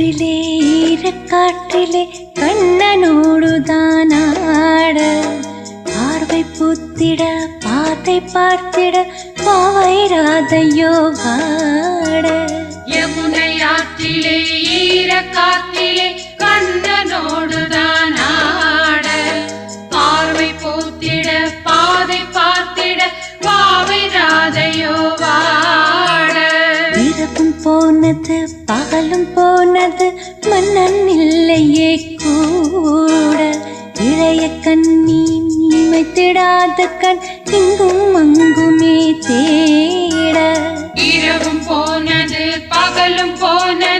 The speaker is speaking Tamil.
காற்றிலே ஈரக்காற்றிலே கண்ணனோடுதான் ஆட பார்வை பூத்திட பாதை பார்த்திட பாவை ராதையோ வாட யமுனை ஆற்றிலே ஈரக்காற்றிலே கண்ணனோடுதான் ஆட பார்வை பூத்திட பாதை பார்த்திட பாவை ராதையோ வாட இரவும் போனது பகலும் போனது மன்னன் இல்லையே கூட இளைய கண்ணி நீமைத்திடாத கண் இங்கும் அங்குமே தேட இரவும் போனது பகலும் போனது